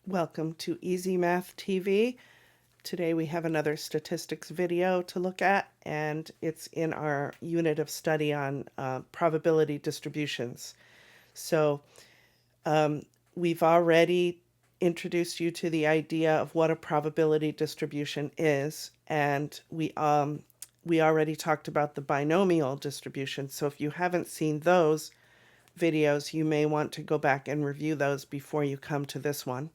Welcome to Easy Math TV. Today we have another statistics video to look at, and it's in our unit of study on probability distributions. So we've already introduced you to the idea of what a probability distribution is, and we already talked about the binomial distribution. So if you haven't seen those videos, you may want to go back and review those before you come to this one.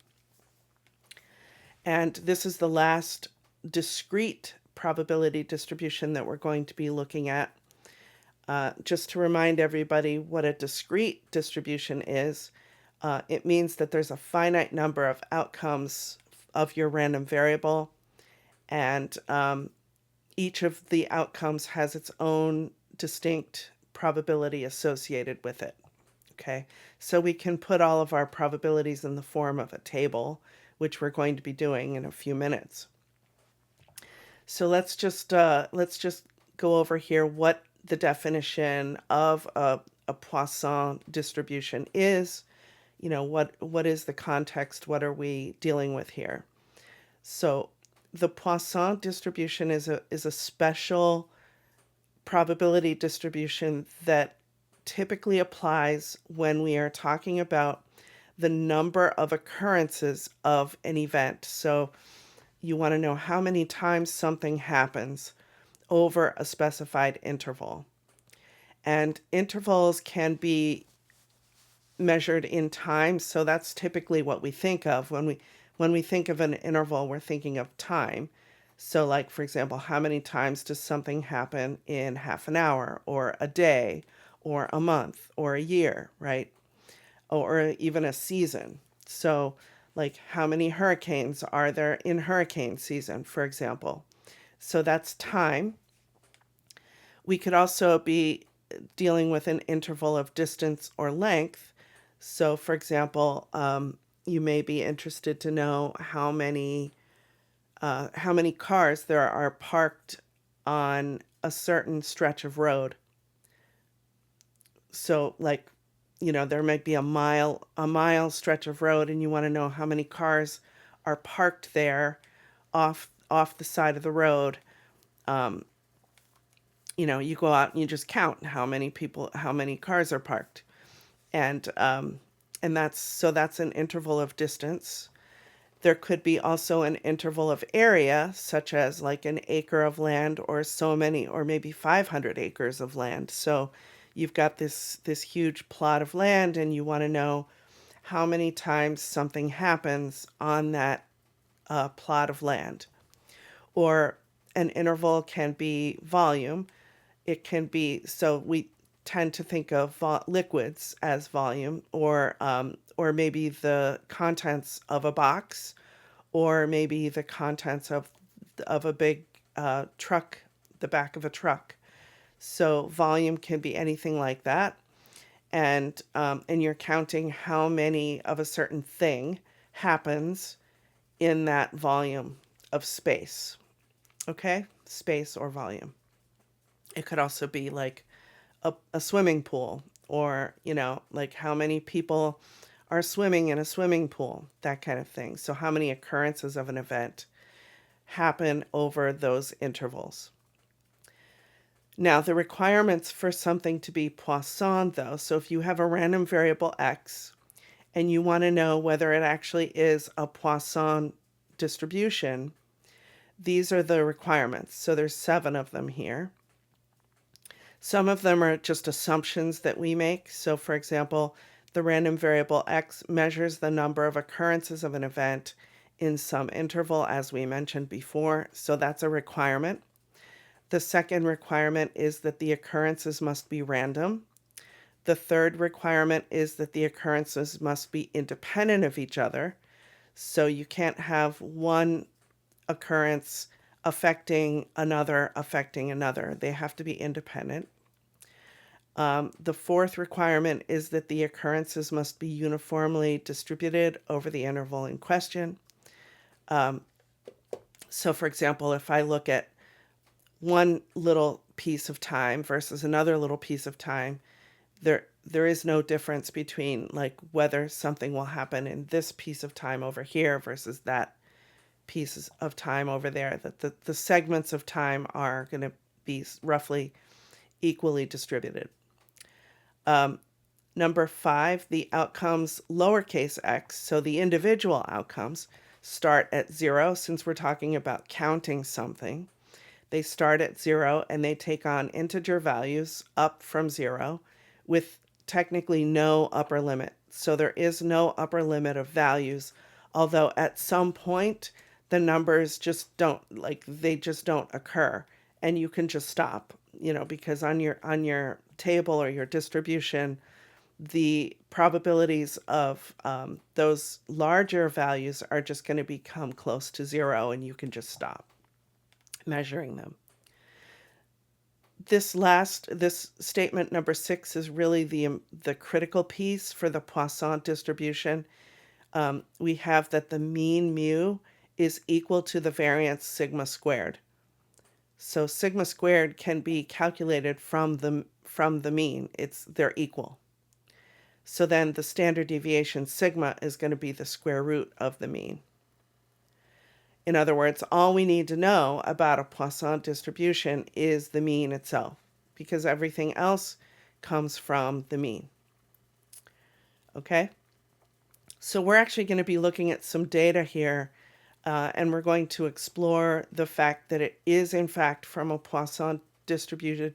And this is the last discrete probability distribution that we're going to be looking at. Just to remind everybody what a discrete distribution is, it means that there's a finite number of outcomes of your random variable, and each of the outcomes has its own distinct probability associated with it. Okay, so we can put all of our probabilities in the form of a table, which we're going to be doing in a few minutes. So let's just go over here what the definition of a Poisson distribution is. You know, what is the context? What are we dealing with here? So the Poisson distribution is a special probability distribution that typically applies when we are talking about the number of occurrences of an event. So you want to know how many times something happens over a specified interval. And intervals can be measured in time, so that's typically what we think of when we think of an interval. We're thinking of time. So like, for example, how many times does something happen in half an hour or a day or a month or a year, right? Or even a season. So like, how many hurricanes are there in hurricane season, for example? So that's time. We could also be dealing with an interval of distance or length. So for example, you may be interested to know how many cars there are parked on a certain stretch of road. So like, you know, there might be a mile stretch of road, and you want to know how many cars are parked there off the side of the road. You know, you go out and you just count how many cars are parked, and that's an interval of distance. There could be also an interval of area, such as like an acre of land or so many, or maybe 500 acres of land. So you've got this huge plot of land, and you want to know how many times something happens on that plot of land. Or an interval can be volume. It can be, so we tend to think of liquids as volume, or maybe the contents of a box, or maybe the contents of a big truck, the back of a truck. So volume can be anything like that, and you're counting how many of a certain thing happens in that volume of space. Okay, space or volume. It could also be like a swimming pool, or, you know, like how many people are swimming in a swimming pool, that kind of thing. So how many occurrences of an event happen over those intervals. Now, the requirements for something to be Poisson, though, so if you have a random variable x and you want to know whether it actually is a Poisson distribution, these are the requirements. So there's 7 of them here. Some of them are just assumptions that we make. So for example, the random variable x measures the number of occurrences of an event in some interval, as we mentioned before. So that's a requirement. The second requirement is that the occurrences must be random. The third requirement is that the occurrences must be independent of each other. So you can't have one occurrence affecting another. They have to be independent. The fourth requirement is that the occurrences must be uniformly distributed over the interval in question. So for example, if I look at one little piece of time versus another little piece of time, there is no difference between like whether something will happen in this piece of time over here versus that pieces of time over there, that the segments of time are going to be roughly equally distributed. Number 5, the outcomes lowercase x, so the individual outcomes, start at 0. Since we're talking about counting something, they start at 0 and they take on integer values up from 0 with technically no upper limit. So there is no upper limit of values, although at some point the numbers just don't, like, they just don't occur, and you can just stop, because on your table or your distribution, the probabilities of those larger values are just going to become close to 0, and you can just stop measuring them. This statement number 6 is really the critical piece for the Poisson distribution. We have that the mean mu is equal to the variance sigma squared. So sigma squared can be calculated from the mean. They're equal. So then the standard deviation sigma is going to be the square root of the mean. In other words, all we need to know about a Poisson distribution is the mean itself, because everything else comes from the mean. Okay? So we're actually going to be looking at some data here, and we're going to explore the fact that it is, in fact, from a Poisson distribution,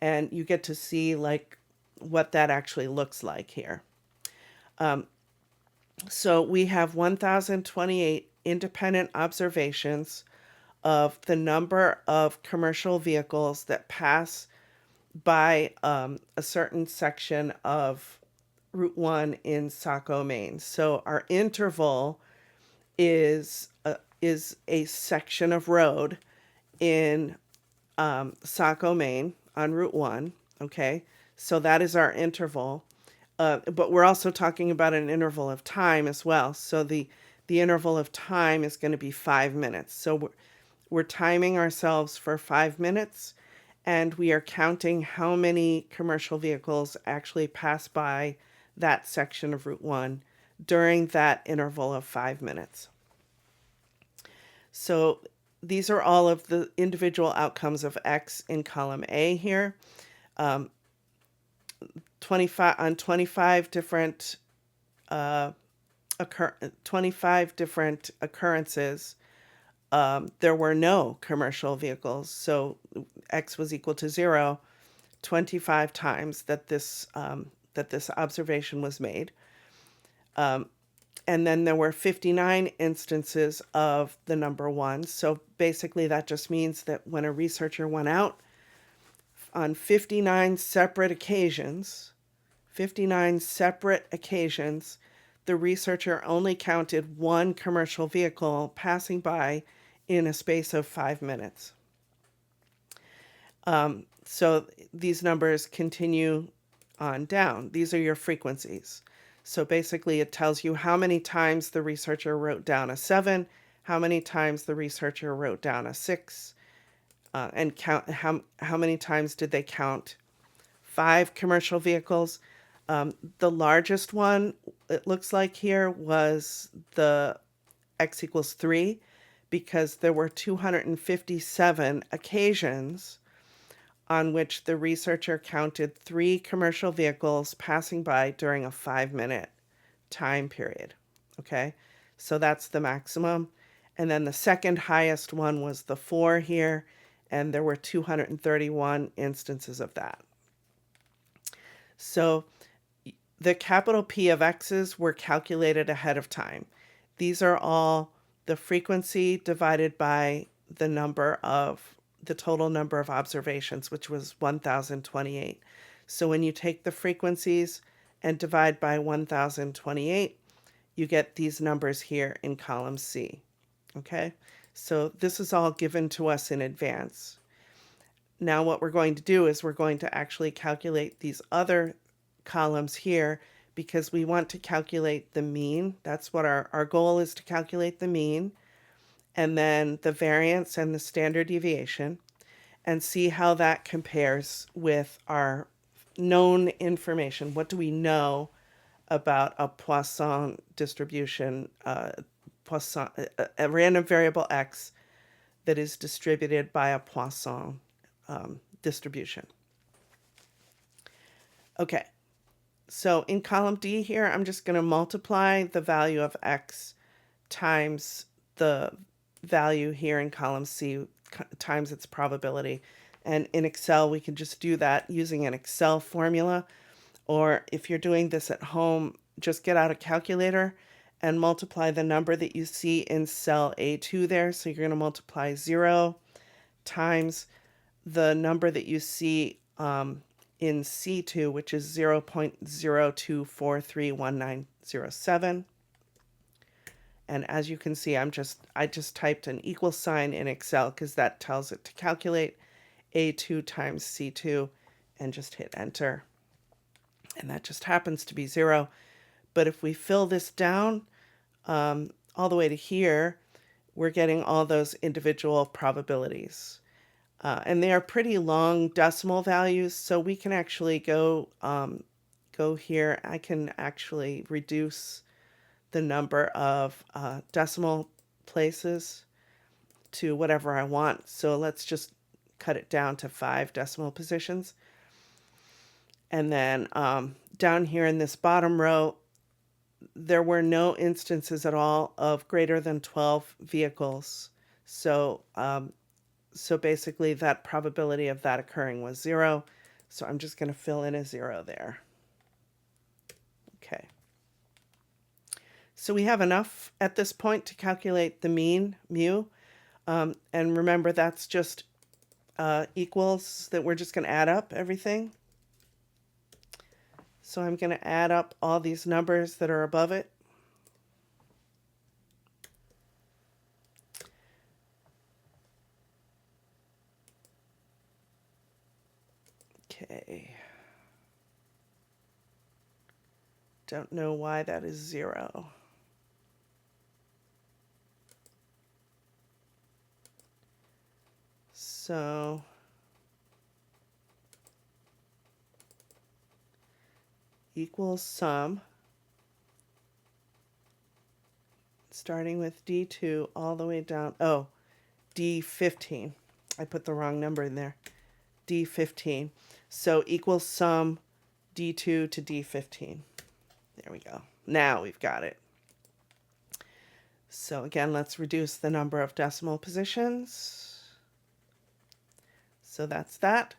and you get to see like what that actually looks like here. So we have 1,028 independent observations of the number of commercial vehicles that pass by a certain section of Route 1 in Saco, Maine. So our interval is a section of road in Saco, Maine on Route 1. Okay, so that is our interval. But we're also talking about an interval of time as well. So the interval of time is going to be 5 minutes. So we're timing ourselves for 5 minutes, and we are counting how many commercial vehicles actually pass by that section of Route 1 during that interval of 5 minutes. So these are all of the individual outcomes of X in column A here. 25 different 25 different occurrences, there were no commercial vehicles, so X was equal to 0 25 times that this observation was made. And then there were 59 instances of the number 1. So basically that just means that when a researcher went out on 59 separate occasions, the researcher only counted one commercial vehicle passing by in a space of 5 minutes. So these numbers continue on down. These are your frequencies. So basically it tells you how many times the researcher wrote down a 7, how many times the researcher wrote down a 6, and count how many times did they count 5 commercial vehicles. The largest one, it looks like here, was the X equals 3, because there were 257 occasions on which the researcher counted 3 commercial vehicles passing by during a 5-minute time period. Okay, so that's the maximum. And then the second highest one was the 4 here, and there were 231 instances of that. So the capital P of X's were calculated ahead of time. These are all the frequency divided by the total number of observations, which was 1,028. So when you take the frequencies and divide by 1,028, you get these numbers here in column C. Okay, so this is all given to us in advance. Now what we're going to do is we're going to actually calculate these other columns here, because we want to calculate the mean. That's what our goal is, to calculate the mean, and then the variance and the standard deviation. and see how that compares with our known information. What do we know about a Poisson distribution, Poisson, a random variable x that is distributed by a Poisson distribution? Okay, so in column D here, I'm just going to multiply the value of x times the value here in column C times its probability. And in Excel, we can just do that using an Excel formula. Or if you're doing this at home, just get out a calculator and multiply the number that you see in cell A2 there. So you're going to multiply 0 times the number that you see in C2, which is 0.02431907. And as you can see, I just typed an equal sign in Excel because that tells it to calculate A2 times C2 and just hit enter. And that just happens to be 0. But if we fill this down all the way to here, we're getting all those individual probabilities. And they are pretty long decimal values, so we can actually go here. I can actually reduce the number of decimal places to whatever I want. So let's just cut it down to 5 decimal positions. And then down here in this bottom row, there were no instances at all of greater than 12 vehicles. So so basically that probability of that occurring was 0. So I'm just going to fill in a 0 there. Okay. So we have enough at this point to calculate the mean, mu. And remember, that's just equals that we're just going to add up everything. So I'm going to add up all these numbers that are above it. Okay. Don't know why that is 0. So equals sum, starting with D2 all the way down. Oh, D15. I put the wrong number in there. D15. So equals sum D2 to D15. There we go. Now we've got it. So again, let's reduce the number of decimal positions. So that's that.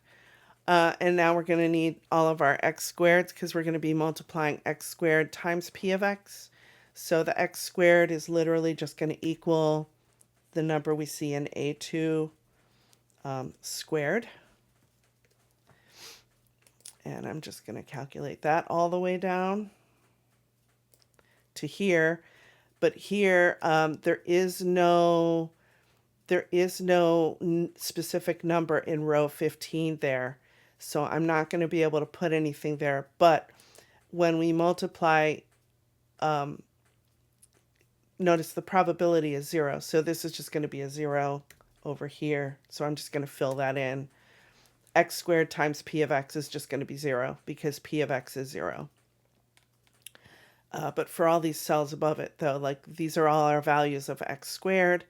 And now we're going to need all of our x squareds because we're going to be multiplying x squared times p of x. So the x squared is literally just going to equal the number we see in A2 squared. And I'm just going to calculate that all the way down to here. But here, there is no specific number in row 15 there. So I'm not going to be able to put anything there. But when we multiply, notice the probability is 0. So this is just going to be a 0 over here. So I'm just going to fill that in. X squared times p of x is just going to be 0 because p of x is 0. But for all these cells above it, though, like these are all our values of x squared.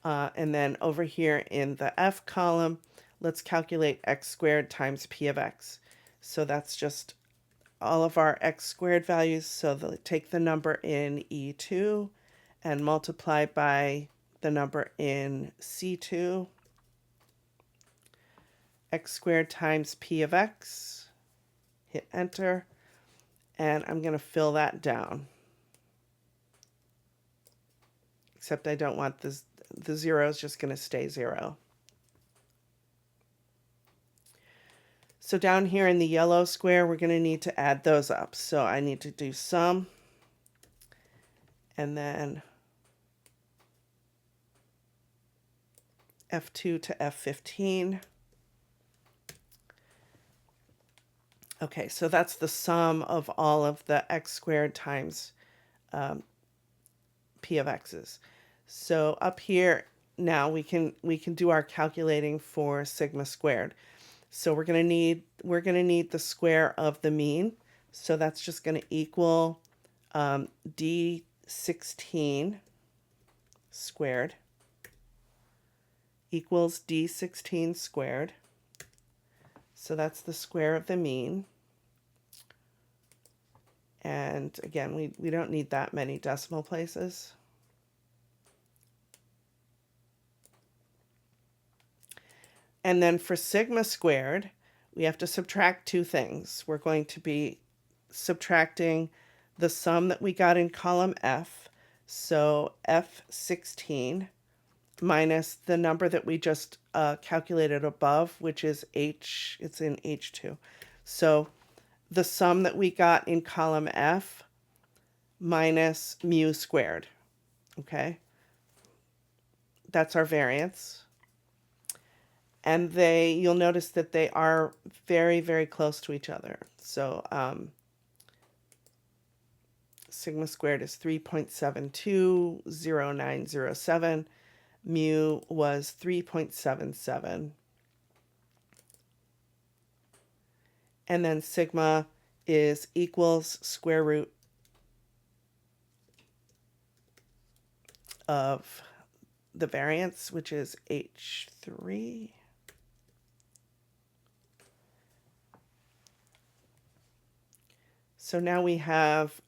And then over here in the F column, let's calculate x squared times p of x. So that's just all of our x squared values. So take the number in E2 and multiply by the number in C2. X squared times p of x. Hit enter. And I'm going to fill that down. Except I don't want this. The 0 is just going to stay 0. So down here in the yellow square, we're going to need to add those up. So I need to do sum. And then F2 to F15. Okay, so that's the sum of all of the x squared times p of x's. So up here now we can do our calculating for sigma squared. So we're going to need the square of the mean. So that's just going to equal D16 squared equals D16 squared. So that's the square of the mean. And again, we don't need that many decimal places. And then for sigma squared, we have to subtract two things. We're going to be subtracting the sum that we got in column F, so F16, minus the number that we just calculated above, which is H, it's in H2. So the sum that we got in column F minus mu squared, okay? That's our variance. And you'll notice that they are very, very close to each other. So sigma squared is 3.720907. Mu was 3.77. And then sigma is equals square root of the variance, which is H3. So now we have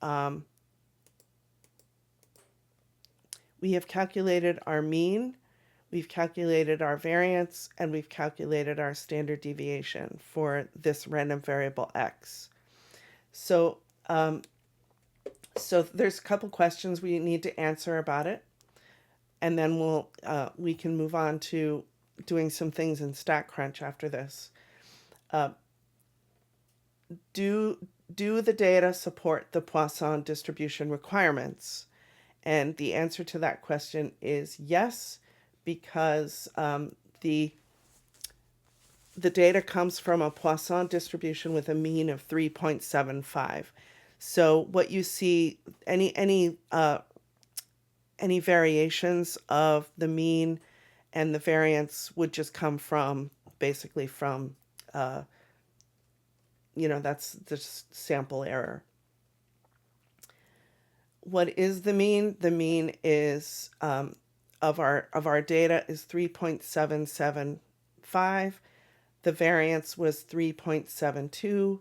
calculated our mean, we've calculated our variance, and we've calculated our standard deviation for this random variable x. So so there's a couple questions we need to answer about it, and then we can move on to doing some things in StatCrunch after this. Do the data support the Poisson distribution requirements? And the answer to that question is yes, because the data comes from a Poisson distribution with a mean of 3.75. So what you see, any variations of the mean and the variance would just come from basically from that's the sample error. What is the mean? The mean is of our data is 3.775. The variance was 3.72,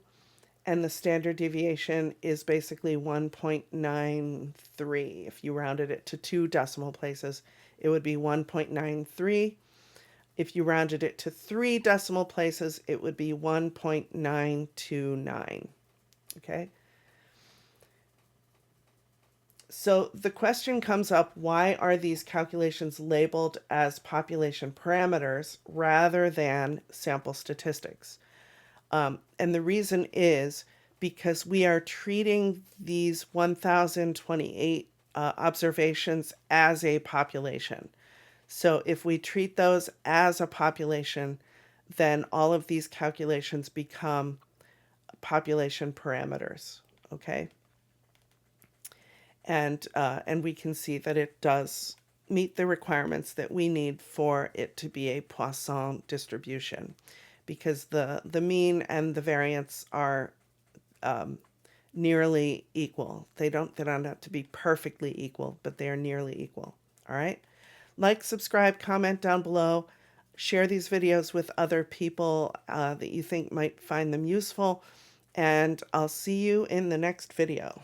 and the standard deviation is basically 1.93. If you rounded it to 2 decimal places, it would be 1.93. If you rounded it to 3 decimal places, it would be 1.929. Okay? So the question comes up, why are these calculations labeled as population parameters rather than sample statistics? And the reason is because we are treating these 1,028 observations as a population. So if we treat those as a population, then all of these calculations become population parameters, okay? And we can see that it does meet the requirements that we need for it to be a Poisson distribution, because the mean and the variance are nearly equal. They don't have to be perfectly equal, but they are nearly equal. All right? Like, subscribe, comment down below, share these videos with other people that you think might find them useful, and I'll see you in the next video.